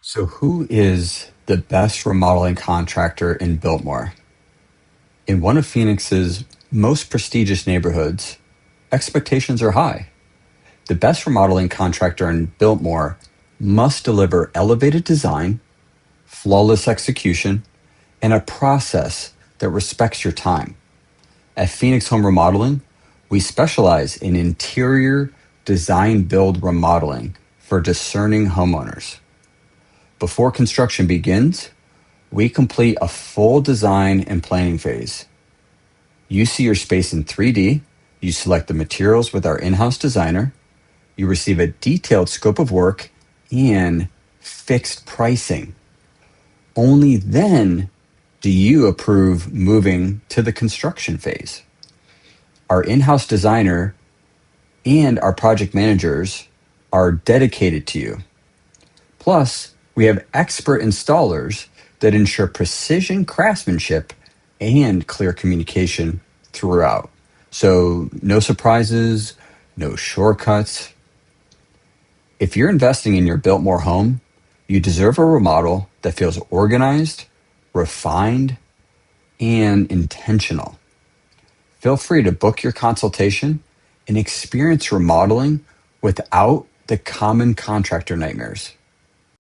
So, who is the best remodeling contractor in Biltmore? In one of Phoenix's most prestigious neighborhoods, expectations are high. The best remodeling contractor in Biltmore must deliver elevated design, flawless execution, and a process that respects your time. At Phoenix Home Remodeling, we specialize in interior design build remodeling for discerning homeowners. Before construction begins, we complete a full design and planning phase. You see your space in 3D, you select the materials with our in-house designer, you receive a detailed scope of work and fixed pricing. Only then do you approve moving to the construction phase. Our in-house designer and our project managers are dedicated to you. Plus, we have expert installers that ensure precision craftsmanship and clear communication throughout. So, no surprises, no shortcuts. If you're investing in your Biltmore home, you deserve a remodel that feels organized, refined, and intentional. Feel free to book your consultation and experience remodeling without the common contractor nightmares.